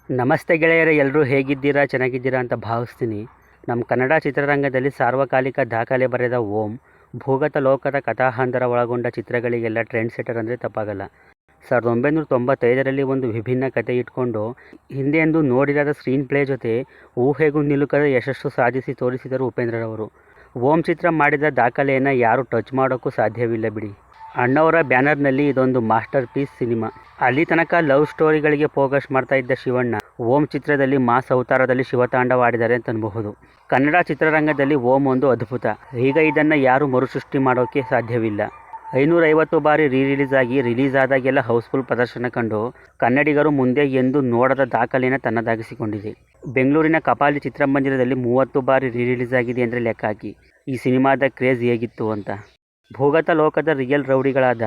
ನಮಸ್ತೆ ಗೆಳೆಯರೇ, ಎಲ್ಲರೂ ಹೇಗಿದ್ದೀರಾ? ಚೆನ್ನಾಗಿದ್ದೀರಾ ಅಂತ ಭಾವಿಸ್ತೀನಿ. ನಮ್ಮ ಕನ್ನಡ ಚಿತ್ರರಂಗದಲ್ಲಿ ಸಾರ್ವಕಾಲಿಕ ದಾಖಲೆ ಬರೆದ ಓಂ, ಭೂಗತ ಲೋಕದ ಕಥಾಹಂದರ ಒಳಗೊಂಡ ಚಿತ್ರಗಳಿಗೆಲ್ಲ ಟ್ರೆಂಡ್ ಸೆಟರ್ ಅಂದರೆ ತಪ್ಪಾಗಲ್ಲ. 1995ರಲ್ಲಿ ಒಂದು ವಿಭಿನ್ನ ಕಥೆ ಇಟ್ಕೊಂಡು ಹಿಂದೆಂದೂ ನೋಡಿರದ ಸ್ಕ್ರೀನ್ ಪ್ಲೇ ಜೊತೆ ಊಹೆಗೂ ನಿಲುಕದ ಯಶಸ್ಸು ಸಾಧಿಸಿ ತೋರಿಸಿದರು ಉಪೇಂದ್ರರವರು. ಓಂ ಚಿತ್ರ ಮಾಡಿದ ದಾಖಲೆಯನ್ನು ಯಾರೂ ಟಚ್ ಮಾಡೋಕ್ಕೂ ಸಾಧ್ಯವಿಲ್ಲ ಬಿಡಿ. ಅಣ್ಣವರ ಬ್ಯಾನರ್ನಲ್ಲಿ ಇದೊಂದು ಮಾಸ್ಟರ್ ಪೀಸ್ ಸಿನಿಮಾ. ಅಲ್ಲಿ ತನಕ ಲವ್ ಸ್ಟೋರಿಗಳಿಗೆ ಫೋಕಸ್ ಮಾಡ್ತಾ ಇದ್ದ ಶಿವಣ್ಣ ಓಂ ಚಿತ್ರದಲ್ಲಿ ಮಾಸ್ ಅವತಾರದಲ್ಲಿ ಶಿವತಾಂಡವ ಆಡಿದ್ದಾರೆ ಅಂತನಬಹುದು. ಕನ್ನಡ ಚಿತ್ರರಂಗದಲ್ಲಿ ಓಂ ಒಂದು ಅದ್ಭುತ. ಈಗ ಇದನ್ನು ಯಾರೂ ಮರುಸೃಷ್ಟಿ ಮಾಡೋಕ್ಕೆ ಸಾಧ್ಯವಿಲ್ಲ. 550 ಬಾರಿ ರಿಲೀಸ್ ಆದಾಗೆಲ್ಲ ಹೌಸ್ಫುಲ್ ಪ್ರದರ್ಶನ ಕಂಡು ಕನ್ನಡಿಗರು ಮುಂದೆ ಎಂದು ನೋಡದ ದಾಖಲೆಯನ್ನು ತನ್ನದಾಗಿಸಿಕೊಂಡಿದೆ. ಬೆಂಗಳೂರಿನ ಕಪಾಲಿ ಚಿತ್ರಮಂದಿರದಲ್ಲಿ 30 ಬಾರಿ ರಿಲೀಸ್ ಆಗಿದೆ ಅಂದರೆ ಲೆಕ್ಕ ಹಾಕಿ ಈ ಸಿನಿಮಾದ ಕ್ರೇಜ್ ಹೇಗಿತ್ತು ಅಂತ. ಭೂಗತ ಲೋಕದ ರಿಯಲ್ ರೌಡಿಗಳಾದ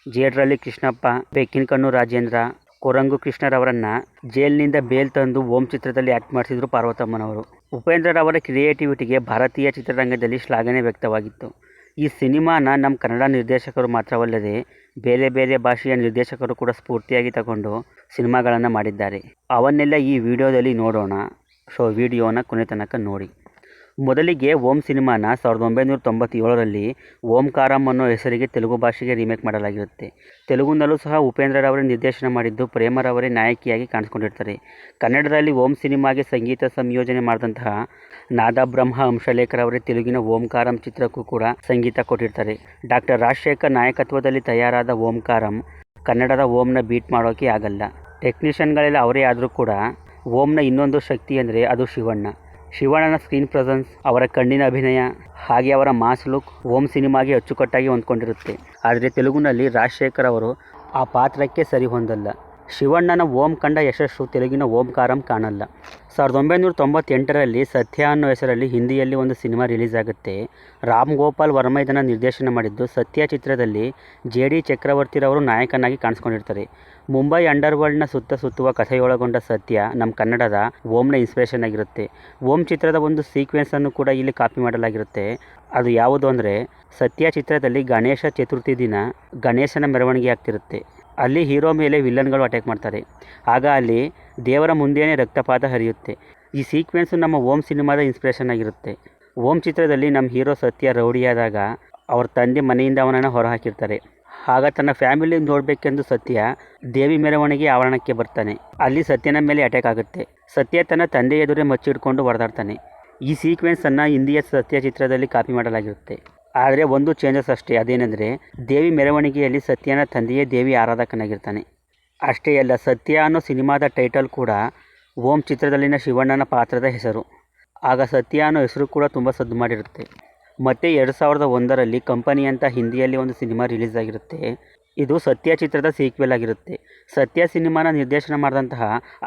ಜೇಡ್ರಳ್ಳಿ ಕೃಷ್ಣಪ್ಪ, ಬೆಕ್ಕಿನಕಣ್ಣು ರಾಜೇಂದ್ರ, ಕೊರಂಗು ಕೃಷ್ಣರವರನ್ನು ಜೈಲಿನಿಂದ ಬೇಲ್ ತಂದು ಓಂ ಚಿತ್ರದಲ್ಲಿ ಆ್ಯಕ್ಟ್ ಮಾಡಿಸಿದ್ರು ಪಾರ್ವತಮ್ಮನವರು. ಉಪೇಂದ್ರರವರ ಕ್ರಿಯೇಟಿವಿಟಿಗೆ ಭಾರತೀಯ ಚಿತ್ರರಂಗದಲ್ಲಿ ಶ್ಲಾಘನೆ ವ್ಯಕ್ತವಾಗಿತ್ತು. ಈ ಸಿನಿಮಾನ ನಮ್ಮ ಕನ್ನಡ ನಿರ್ದೇಶಕರು ಮಾತ್ರವಲ್ಲದೆ ಬೇರೆ ಬೇರೆ ಭಾಷೆಯ ನಿರ್ದೇಶಕರು ಕೂಡ ಸ್ಫೂರ್ತಿಯಾಗಿ ತಗೊಂಡು ಸಿನಿಮಾಗಳನ್ನು ಮಾಡಿದ್ದಾರೆ. ಅವನ್ನೆಲ್ಲ ಈ ವಿಡಿಯೋದಲ್ಲಿ ನೋಡೋಣ. ವಿಡಿಯೋನ ಕೊನೆ ತನಕ ನೋಡಿ. ಮೊದಲಿಗೆ ಓಂ ಸಿನಿಮಾನ 1997ರಲ್ಲಿ ಓಂಕಾರಂ ಅನ್ನೋ ಹೆಸರಿಗೆ ತೆಲುಗು ಭಾಷೆಗೆ ರೀಮೇಕ್ ಮಾಡಲಾಗಿರುತ್ತೆ. ತೆಲುಗುನಲ್ಲೂ ಸಹ ಉಪೇಂದ್ರರವರೇ ನಿರ್ದೇಶನ ಮಾಡಿದ್ದು ಪ್ರೇಮರವರೇ ನಾಯಕಿಯಾಗಿ ಕಾಣಿಸ್ಕೊಂಡಿರ್ತಾರೆ. ಕನ್ನಡದಲ್ಲಿ ಓಂ ಸಿನಿಮಾಗೆ ಸಂಗೀತ ಸಂಯೋಜನೆ ಮಾಡಿದಂತಹ ನಾದಬ್ರಹ್ಮ ಹಂಸಲೇಖರವರೇ ತೆಲುಗಿನ ಓಂಕಾರಂ ಚಿತ್ರಕ್ಕೂ ಕೂಡ ಸಂಗೀತ ಕೊಟ್ಟಿರ್ತಾರೆ. ಡಾಕ್ಟರ್ ರಾಜಶೇಖರ್ ನಾಯಕತ್ವದಲ್ಲಿ ತಯಾರಾದ ಓಂಕಾರಂ ಕನ್ನಡದ ಓಂನ ಬೀಟ್ ಮಾಡೋಕ್ಕೆ ಆಗಲ್ಲ. ಟೆಕ್ನಿಷಿಯನ್ಗಳೆಲ್ಲ ಅವರೇ ಆದರೂ ಕೂಡ ಓಂನ ಇನ್ನೊಂದು ಶಕ್ತಿ ಅಂದರೆ ಅದು ಶಿವಣ್ಣನ ಸ್ಕ್ರೀನ್ ಪ್ರೆಸೆನ್ಸ್, ಅವರ ಕಣ್ಣಿನ ಅಭಿನಯ, ಹಾಗೆ ಅವರ ಮಾಸ್ ಲುಕ್ ಓಂ ಸಿನಿಮಾಗೆ ಅಚ್ಚುಕಟ್ಟಾಗಿ ಹೊಂದ್ಕೊಂಡಿರುತ್ತೆ. ಆದರೆ ತೆಲುಗಿನಲ್ಲಿ ರಾಜಶೇಖರ್ ಅವರು ಆ ಪಾತ್ರಕ್ಕೆ ಸರಿ ಹೊಂದಲ್ಲ. ಶಿವಣ್ಣನ ಓಂ ಕಂಡ ಯಶಸ್ಸು ತೆಲುಗಿನ ಓಂಕಾರಂ ಕಾಣಲ್ಲ. 1998ರಲ್ಲಿ ಸತ್ಯ ಅನ್ನೋ ಹೆಸರಲ್ಲಿ ಹಿಂದಿಯಲ್ಲಿ ಒಂದು ಸಿನಿಮಾ ರಿಲೀಸ್ ಆಗುತ್ತೆ. ರಾಮ್ ಗೋಪಾಲ್ ವರ್ಮ ಇದನ್ನು ನಿರ್ದೇಶನ ಮಾಡಿದ್ದು. ಸತ್ಯ ಚಿತ್ರದಲ್ಲಿ JD ಚಕ್ರವರ್ತಿರವರು ನಾಯಕನಾಗಿ ಕಾಣಿಸ್ಕೊಂಡಿರ್ತಾರೆ. ಮುಂಬೈ ಅಂಡರ್ವರ್ಲ್ಡ್ನ ಸುತ್ತುವ ಕಥೆಯೊಳಗೊಂಡ ಸತ್ಯ ನಮ್ಮ ಕನ್ನಡದ ಓಂನ ಇನ್ಸ್ಪಿರೇಷನ್ ಆಗಿರುತ್ತೆ. ಓಂ ಚಿತ್ರದ ಒಂದು ಸೀಕ್ವೆನ್ಸನ್ನು ಕೂಡ ಇಲ್ಲಿ ಕಾಪಿ ಮಾಡಲಾಗಿರುತ್ತೆ. ಅದು ಯಾವುದು ಅಂದರೆ, ಸತ್ಯ ಚಿತ್ರದಲ್ಲಿ ಗಣೇಶ ಚತುರ್ಥಿ ದಿನ ಗಣೇಶನ ಮೆರವಣಿಗೆ ಆಗ್ತಿರುತ್ತೆ. ಅಲ್ಲಿ ಹೀರೋ ಮೇಲೆ ವಿಲನ್ಗಳು ಅಟ್ಯಾಕ್ ಮಾಡ್ತಾರೆ. ಆಗ ಅಲ್ಲಿ ದೇವರ ಮುಂದೆಯೇ ರಕ್ತಪಾತ ಹರಿಯುತ್ತೆ. ಈ ಸೀಕ್ವೆನ್ಸು ನಮ್ಮ ಓಂ ಸಿನಿಮಾದ ಇನ್ಸ್ಪಿರೇಷನ್ ಆಗಿರುತ್ತೆ. ಓಂ ಚಿತ್ರದಲ್ಲಿ ನಮ್ಮ ಹೀರೋ ಸತ್ಯ ರೌಡಿಯಾದಾಗ ಅವ್ರ ತಂದೆ ಮನೆಯಿಂದ ಅವನನ್ನು ಹೊರಹಾಕಿರ್ತಾರೆ. ಆಗ ತನ್ನ ಫ್ಯಾಮಿಲಿ ನೋಡಬೇಕೆಂದು ಸತ್ಯ ದೇವಿ ಮೆರವಣಿಗೆ ಆವರಣಕ್ಕೆ ಬರ್ತಾನೆ. ಅಲ್ಲಿ ಸತ್ಯನ ಮೇಲೆ ಅಟ್ಯಾಕ್ ಆಗುತ್ತೆ. ಸತ್ಯ ತನ್ನ ತಂದೆ ಎದುರೇ ಮಚ್ಚಿಡ್ಕೊಂಡು ಹೊಡೆದಾಡ್ತಾನೆ. ಈ ಸೀಕ್ವೆನ್ಸನ್ನು ಹಿಂದಿಯ ಸತ್ಯ ಚಿತ್ರದಲ್ಲಿ ಕಾಪಿ ಮಾಡಲಾಗಿರುತ್ತೆ. ಆದರೆ ಒಂದು ಚೇಂಜಸ್ ಅಷ್ಟೇ. ಅದೇನೆಂದರೆ, ದೇವಿ ಮೆರವಣಿಗೆಯಲ್ಲಿ ಸತ್ಯನ ತಂದೆಯೇ ದೇವಿ ಆರಾಧಕನಾಗಿರ್ತಾನೆ. ಅಷ್ಟೇ ಅಲ್ಲ, ಸತ್ಯ ಅನ್ನೋ ಸಿನಿಮಾದ ಟೈಟಲ್ ಕೂಡ ಓಂ ಚಿತ್ರದಲ್ಲಿನ ಶಿವಣ್ಣನ ಪಾತ್ರದ ಹೆಸರು. ಆಗ ಸತ್ಯ ಅನ್ನೋ ಹೆಸರು ಕೂಡ ತುಂಬ ಸದ್ದು ಮಾಡಿರುತ್ತೆ. ಮತ್ತು 2001ರಲ್ಲಿ ಕಂಪನಿ ಅಂತ ಹಿಂದಿಯಲ್ಲಿ ಒಂದು ಸಿನಿಮಾ ರಿಲೀಸ್ ಆಗಿರುತ್ತೆ. ಇದು ಸತ್ಯ ಚಿತ್ರದ ಸೀಕ್ವೆಲ್ ಆಗಿರುತ್ತೆ. ಸತ್ಯ ಸಿನಿಮಾನ ನಿರ್ದೇಶನ ಮಾಡಿದಂತಹ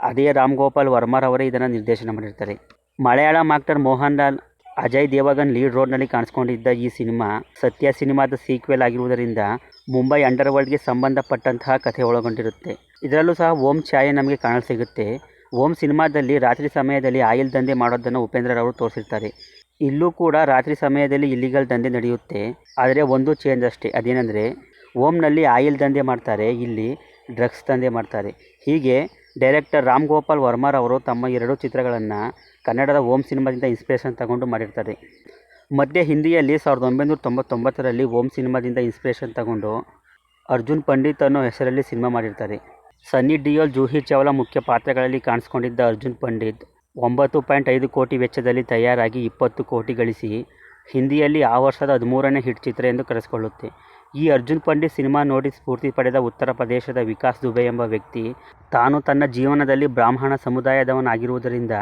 ಅದೇ ರಾಮ್ ಗೋಪಾಲ್ ವರ್ಮರವರೇ ಇದನ್ನು ನಿರ್ದೇಶನ ಮಾಡಿರ್ತಾರೆ. ಮಲಯಾಳಂ ಆಕ್ಟರ್ ಮೋಹನ್ ಲಾಲ್, ಅಜಯ್ ದೇವಗನ್ ಲೀಡ್ ರೋಡ್ನಲ್ಲಿ ಕಾಣಿಸ್ಕೊಂಡಿದ್ದ ಈ ಸಿನಿಮಾ ಸತ್ಯ ಸಿನಿಮಾದ ಸೀಕ್ವೆಲ್ ಆಗಿರುವುದರಿಂದ ಮುಂಬೈ ಅಂಡರ್ವರ್ಲ್ಡ್ಗೆ ಸಂಬಂಧಪಟ್ಟಂತಹ ಕಥೆ ಒಳಗೊಂಡಿರುತ್ತೆ. ಇದರಲ್ಲೂ ಸಹ ಓಂ ಛಾಯೆ ನಮಗೆ ಕಾಣಸಿಗುತ್ತೆ. ಓಂ ಸಿನಿಮಾದಲ್ಲಿ ರಾತ್ರಿ ಸಮಯದಲ್ಲಿ ಆಯಿಲ್ ದಂಧೆ ಮಾಡೋದನ್ನು ಉಪೇಂದ್ರರವರು ತೋರಿಸಿರ್ತಾರೆ. ಇಲ್ಲೂ ಕೂಡ ರಾತ್ರಿ ಸಮಯದಲ್ಲಿ ಇಲ್ಲಿಗಲ್ ದಂಧೆ ನಡೆಯುತ್ತೆ. ಆದರೆ ಒಂದು ಚೇಂಜ್ ಅಷ್ಟೇ. ಅದೇನೆಂದರೆ, ಓಂನಲ್ಲಿ ಆಯಿಲ್ ದಂಧೆ ಮಾಡ್ತಾರೆ, ಇಲ್ಲಿ ಡ್ರಗ್ಸ್ ದಂಧೆ ಮಾಡ್ತಾರೆ. ಹೀಗೆ ಡೈರೆಕ್ಟರ್ ರಾಮ್ ಗೋಪಾಲ್ ವರ್ಮರವರು ತಮ್ಮ 2 ಚಿತ್ರಗಳನ್ನು ಕನ್ನಡದ ಓಂ ಸಿನಿಮಾದಿಂದ ಇನ್ಸ್ಪಿರೇಷನ್ ತಗೊಂಡು ಮಾಡಿರ್ತಾರೆ. ಮಧ್ಯೆ ಹಿಂದಿಯಲ್ಲಿ 1999ರಲ್ಲಿ ಓಂ ಸಿನಿಮಾದಿಂದ ಇನ್ಸ್ಪಿರೇಷನ್ ತಗೊಂಡು ಅರ್ಜುನ್ ಪಂಡಿತ್ ಅನ್ನೋ ಹೆಸರಲ್ಲಿ ಸಿನಿಮಾ ಮಾಡಿರ್ತಾರೆ. ಸನ್ನಿ ಡಿಯೋಲ್, ಜೂಹಿ ಚಾವ್ಲಾ ಮುಖ್ಯ ಪಾತ್ರಗಳಲ್ಲಿ ಕಾಣಿಸ್ಕೊಂಡಿದ್ದ ಅರ್ಜುನ್ ಪಂಡಿತ್ 9.5 ಕೋಟಿ ವೆಚ್ಚದಲ್ಲಿ ತಯಾರಾಗಿ 20 ಕೋಟಿ ಗಳಿಸಿ ಹಿಂದಿಯಲ್ಲಿ ಆ ವರ್ಷದ 13ನೇ ಹಿಟ್ ಚಿತ್ರ ಎಂದು ಕರೆಸಿಕೊಳ್ಳುತ್ತೆ. ಈ ಅರ್ಜುನ್ ಪಂಡಿತ್ ಸಿನಿಮಾ ನೋಡಿ ಸ್ಫೂರ್ತಿ ಪಡೆದ ಉತ್ತರ ಪ್ರದೇಶದ ವಿಕಾಸ್ ದುಬೆ ಎಂಬ ವ್ಯಕ್ತಿ ತಾನು ತನ್ನ ಜೀವನದಲ್ಲಿ ಬ್ರಾಹ್ಮಣ ಸಮುದಾಯದವನಾಗಿರುವುದರಿಂದ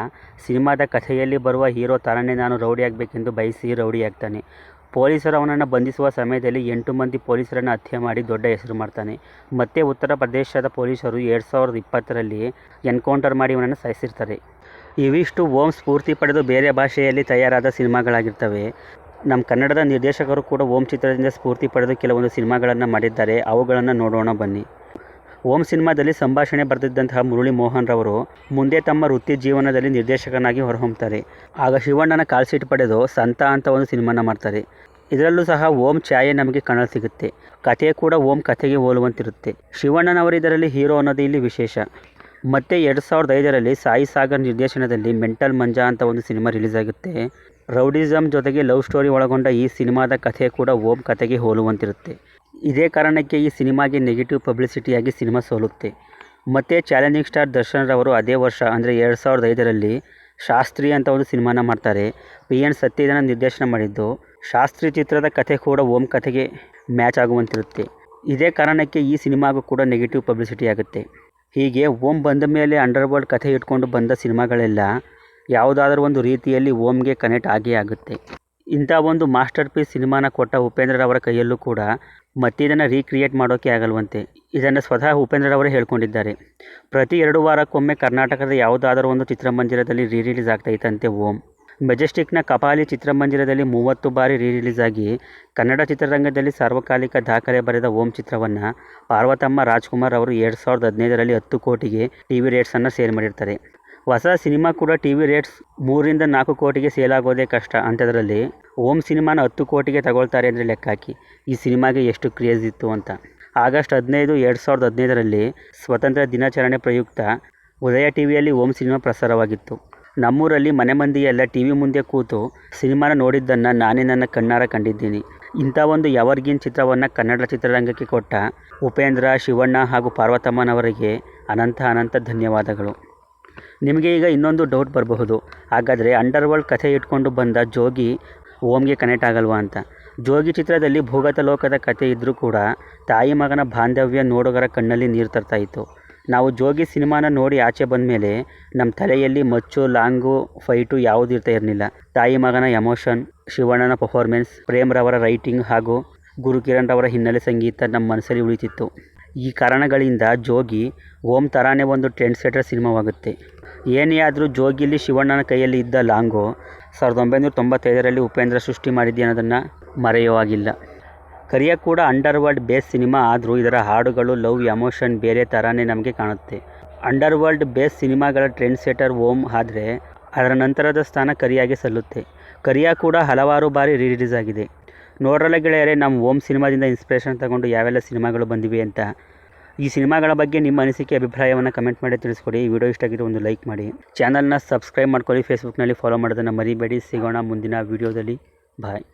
ಸಿನಿಮಾದ ಕಥೆಯಲ್ಲಿ ಬರುವ ಹೀರೋ ಥರನೇ ನಾನು ರೌಡಿಯಾಗಬೇಕೆಂದು ಬಯಸಿ ರೌಡಿಯಾಗ್ತಾನೆ. ಪೊಲೀಸರು ಅವನನ್ನು ಬಂಧಿಸುವ ಸಮಯದಲ್ಲಿ 8 ಮಂದಿ ಪೊಲೀಸರನ್ನು ಹತ್ಯೆ ಮಾಡಿ ದೊಡ್ಡ ಹೆಸರು ಮಾಡ್ತಾನೆ. ಮತ್ತೆ ಉತ್ತರ ಪ್ರದೇಶದ ಪೊಲೀಸರು 2020ರಲ್ಲಿ ಎನ್ಕೌಂಟರ್ ಮಾಡಿ ಅವನನ್ನು ಸಾಯಿಸಿರ್ತಾರೆ. ಇವಿಷ್ಟು ಓಂ ಸ್ಫೂರ್ತಿ ಪಡೆದು ಬೇರೆ ಭಾಷೆಯಲ್ಲಿ ತಯಾರಾದ ಸಿನಿಮಾಗಳಾಗಿರ್ತವೆ. ನಮ್ಮ ಕನ್ನಡದ ನಿರ್ದೇಶಕರು ಕೂಡ ಓಂ ಚಿತ್ರದಿಂದ ಸ್ಫೂರ್ತಿ ಪಡೆದು ಕೆಲವೊಂದು ಸಿನಿಮಾಗಳನ್ನು ಮಾಡಿದ್ದಾರೆ. ಅವುಗಳನ್ನು ನೋಡೋಣ ಬನ್ನಿ. ಓಂ ಸಿನಿಮಾದಲ್ಲಿ ಸಂಭಾಷಣೆ ಬರೆದಿದ್ದಂತಹ ಮುರಳಿ ಮೋಹನ್ ರವರು ಮುಂದೆ ತಮ್ಮ ವೃತ್ತಿ ಜೀವನದಲ್ಲಿ ನಿರ್ದೇಶಕನಾಗಿ ಹೊರಹೊಮ್ಮುತ್ತಾರೆ. ಆಗ ಶಿವಣ್ಣನ ಕಾಲ್ಶೀಟ್ ಪಡೆದು ಸಂತ ಅಂತ ಒಂದು ಸಿನಿಮಾನ ಮಾಡ್ತಾರೆ. ಇದರಲ್ಲೂ ಸಹ ಓಂ ಛಾಯೆ ನಮಗೆ ಕಾಣಲು ಸಿಗುತ್ತೆ. ಕಥೆ ಕೂಡ ಓಂ ಕಥೆಗೆ ಹೋಲುವಂತಿರುತ್ತೆ. ಶಿವಣ್ಣನವರು ಇದರಲ್ಲಿ ಹೀರೋ ಅನ್ನೋದು ಇಲ್ಲಿ ವಿಶೇಷ. ಮತ್ತು 2005ರಲ್ಲಿ ಸಾಯಿ ಸಾಗರ್ ನಿರ್ದೇಶನದಲ್ಲಿ ಮೆಂಟಲ್ ಮಂಜಾ ಅಂತ ಒಂದು ಸಿನಿಮಾ ರಿಲೀಸ್ ಆಗುತ್ತೆ. ರೌಡಿಸಮ್ ಜೊತೆಗೆ ಲವ್ ಸ್ಟೋರಿ ಒಳಗೊಂಡ ಈ ಸಿನಿಮಾದ ಕಥೆ ಕೂಡ ಓಂ ಕಥೆಗೆ ಹೋಲುವಂತಿರುತ್ತೆ. ಇದೇ ಕಾರಣಕ್ಕೆ ಈ ಸಿನಿಮಾಗೆ ನೆಗೆಟಿವ್ ಪಬ್ಲಿಸಿಟಿಯಾಗಿ ಸಿನಿಮಾ ಸೋಲುತ್ತೆ. ಮತ್ತು ಚಾಲೆಂಜಿಂಗ್ ಸ್ಟಾರ್ ದರ್ಶನ್ ರವರು ಅದೇ ವರ್ಷ ಅಂದರೆ 2005ರಲ್ಲಿ ಶಾಸ್ತ್ರಿ ಅಂತ ಒಂದು ಸಿನಿಮಾನ ಮಾಡ್ತಾರೆ. PN ಸತ್ಯೇಂದ್ರ ನಿರ್ದೇಶನ ಮಾಡಿದ್ದು. ಶಾಸ್ತ್ರಿ ಚಿತ್ರದ ಕಥೆ ಕೂಡ ಓಂ ಕಥೆಗೆ ಮ್ಯಾಚ್ ಆಗುವಂತಿರುತ್ತೆ. ಇದೇ ಕಾರಣಕ್ಕೆ ಈ ಸಿನಿಮಾಗೂ ಕೂಡ ನೆಗೆಟಿವ್ ಪಬ್ಲಿಸಿಟಿ ಆಗುತ್ತೆ. ಹೀಗೆ ಓಂ ಬಂದ ಮೇಲೆ ಅಂಡರ್ವರ್ಲ್ಡ್ ಕಥೆ ಇಟ್ಕೊಂಡು ಬಂದ ಸಿನಿಮಾಗಳೆಲ್ಲ ಯಾವುದಾದ್ರೂ ಒಂದು ರೀತಿಯಲ್ಲಿ ಓಂಗೆ ಕನೆಕ್ಟ್ ಆಗೇ ಆಗುತ್ತೆ. ಇಂಥ ಒಂದು ಮಾಸ್ಟರ್ ಪೀಸ್ ಸಿನಿಮಾನ ಕೊಟ್ಟ ಉಪೇಂದ್ರರವರ ಕೈಯಲ್ಲೂ ಕೂಡ ಮತ್ತೆ ಇದನ್ನು ರೀಕ್ರಿಯೇಟ್ ಮಾಡೋಕ್ಕೆ ಆಗಲ್ವಂತೆ. ಇದನ್ನು ಸ್ವತಃ ಉಪೇಂದ್ರರವರೇ ಹೇಳ್ಕೊಂಡಿದ್ದಾರೆ. ಪ್ರತಿ 2 ವಾರಕ್ಕೊಮ್ಮೆ ಕರ್ನಾಟಕದ ಯಾವುದಾದ್ರೂ ಒಂದು ಚಿತ್ರಮಂದಿರದಲ್ಲಿ ರಿಲೀಸ್ ಆಗ್ತಾಯಿತ್ತಂತೆ ಓಂ. ಮೆಜೆಸ್ಟಿಕ್ನ ಕಪಾಲಿ ಚಿತ್ರಮಂದಿರದಲ್ಲಿ 30 ಬಾರಿ ರಿಲೀಸ್ ಆಗಿ ಕನ್ನಡ ಚಿತ್ರರಂಗದಲ್ಲಿ ಸಾರ್ವಕಾಲಿಕ ದಾಖಲೆ ಬರೆದ ಓಂ ಚಿತ್ರವನ್ನು ಪಾರ್ವತಮ್ಮ ರಾಜ್ಕುಮಾರ್ ಅವರು 2015ರಲ್ಲಿ 10 ಕೋಟಿಗೆ TV ರೇಟ್ಸನ್ನು ಸೇಲ್ ಮಾಡಿರ್ತಾರೆ. ಹೊಸ ಸಿನಿಮಾ ಕೂಡ TV ರೇಟ್ಸ್ 3ರಿಂದ 4 ಕೋಟಿಗೆ ಸೇಲ್ ಆಗೋದೇ ಕಷ್ಟ. ಅಂಥದ್ರಲ್ಲಿ ಓಂ ಸಿನಿಮಾನ 10 ಕೋಟಿಗೆ ತಗೊಳ್ತಾರೆ ಅಂದರೆ ಲೆಕ್ಕ ಹಾಕಿ ಈ ಸಿನಿಮಾಗೆ ಎಷ್ಟು ಕ್ರೇಜ್ ಇತ್ತು ಅಂತ. ಆಗಸ್ಟ್ 15, 2015ರಲ್ಲಿ ಸ್ವಾತಂತ್ರ್ಯ ದಿನಾಚರಣೆ ಪ್ರಯುಕ್ತ ಉದಯ TVಯಲ್ಲಿ ಓಂ ಸಿನಿಮಾ ಪ್ರಸಾರವಾಗಿತ್ತು. ನಮ್ಮೂರಲ್ಲಿ ಮನೆ ಮಂದಿ ಎಲ್ಲ TV ಮುಂದೆ ಕೂತು ಸಿನಿಮಾನ ನೋಡಿದ್ದನ್ನು ನಾನೇ ನನ್ನ ಕಣ್ಣಾರ ಕಂಡಿದ್ದೀನಿ. ಇಂಥ ಒಂದು ಎವರ್ಗ್ರೀನ್ ಚಿತ್ರವನ್ನು ಕನ್ನಡ ಚಿತ್ರರಂಗಕ್ಕೆ ಕೊಟ್ಟ ಉಪೇಂದ್ರ, ಶಿವಣ್ಣ ಹಾಗೂ ಪಾರ್ವತಮ್ಮನವರಿಗೆ ಅನಂತ ಧನ್ಯವಾದಗಳು. ನಿಮಗೆ ಈಗ ಇನ್ನೊಂದು ಡೌಟ್ ಬರಬಹುದು, ಹಾಗಾದರೆ ಅಂಡರ್ವರ್ಲ್ಡ್ ಕಥೆ ಇಟ್ಕೊಂಡು ಬಂದ ಜೋಗಿ ಓಂಗೆ ಕನೆಕ್ಟ್ ಆಗಲ್ವಾ ಅಂತ. ಜೋಗಿ ಚಿತ್ರದಲ್ಲಿ ಭೂಗತ ಲೋಕದ ಕಥೆ ಇದ್ದರೂ ಕೂಡ ತಾಯಿ ಮಗನ ಬಾಂಧವ್ಯ ನೋಡುಗರ ಕಣ್ಣಲ್ಲಿ ನೀರು ತರ್ತಾ ಇತ್ತು. ನಾವು ಜೋಗಿ ಸಿನಿಮಾನ ನೋಡಿ ಆಚೆ ಬಂದ ಮೇಲೆ ನಮ್ಮ ತಲೆಯಲ್ಲಿ ಮಚ್ಚು, ಲಾಂಗು, ಫೈಟು ಯಾವುದೂ ಇರಲಿಲ್ಲ. ತಾಯಿ ಮಗನ ಎಮೋಷನ್, ಶಿವಣ್ಣನ ಪರ್ಫಾರ್ಮೆನ್ಸ್, ಪ್ರೇಮ್ರವರ ರೈಟಿಂಗ್ ಹಾಗೂ ಗುರುಕಿರಣ್ ರವರ ಹಿನ್ನೆಲೆ ಸಂಗೀತ ನಮ್ಮ ಮನಸ್ಸಲ್ಲಿ ಉಳಿತಿತ್ತು. ಈ ಕಾರಣಗಳಿಂದ ಜೋಗಿ ಓಂ ಥರಾನೇ ಒಂದು ಟ್ರೆಂಡ್ ಸೆಟರ್ ಸಿನಿಮಾವಾಗುತ್ತೆ. ಏನೇ ಆದರೂ ಜೋಗಿಲಿ ಶಿವಣ್ಣನ ಕೈಯಲ್ಲಿ ಇದ್ದ ಲಾಂಗು 1995ರಲ್ಲಿ ಉಪೇಂದ್ರ ಸೃಷ್ಟಿ ಮಾಡಿದ್ದೆ ಅನ್ನೋದನ್ನು ಮರೆಯುವಾಗಿಲ್ಲ. ಕರಿಯ ಕೂಡ ಅಂಡರ್ವರ್ಲ್ಡ್ ಬೇಸ್ ಸಿನಿಮಾ ಆದರೂ ಇದರ ಹಾಡುಗಳು, ಲವ್, ಎಮೋಷನ್ ಬೇರೆ ಥರಾನೇ ನಮಗೆ ಕಾಣುತ್ತೆ. ಅಂಡರ್ವರ್ಲ್ಡ್ ಬೇಸ್ ಸಿನಿಮಾಗಳ ಟ್ರೆಂಡ್ ಸೆಟರ್ ಓಂ ಆದರೆ ಅದರ ನಂತರದ ಸ್ಥಾನ ಕರಿಯಾಗೆ ಸಲ್ಲುತ್ತೆ. ಕರಿಯ ಕೂಡ ಹಲವಾರು ಬಾರಿ ರಿಲೀಸ್ ಆಗಿದೆ. ನೋಡ್ರಲ್ಲ ಗೆಳೆಯರೇ, ನಮ್ಮ ಓಂ ಸಿನಿಮಾದಿಂದ ಇನ್ಸ್ಪಿರೇಷನ್ ತಗೊಂಡು ಯಾವೆಲ್ಲ ಸಿನಿಮಾಗಳು ಬಂದಿವೆ ಅಂತ. ಈ ಸಿನಿಮಾಗಳ ಬಗ್ಗೆ ನಿಮ್ಮ ಅನಿಸಿಕೆ, ಅಭಿಪ್ರಾಯವನ್ನು ಕಮೆಂಟ್ ಮಾಡಿ ತಿಳಿಸ್ಕೊಡಿ. ಈ ವಿಡಿಯೋ ಇಷ್ಟ ಆಗಿದ್ರೆ ಒಂದು ಲೈಕ್ ಮಾಡಿ. ಚಾನಲ್ನ ಸಬ್ಸ್ಕ್ರೈಬ್ ಮಾಡ್ಕೊಳ್ಳಿ. ಫೇಸ್ಬುಕ್ನಲ್ಲಿ ಫಾಲೋ ಮಾಡೋದನ್ನು ಮರಿಬೇಡಿ. ಸಿಗೋಣ ಮುಂದಿನ ವಿಡಿಯೋದಲ್ಲಿ. ಬಾಯ್.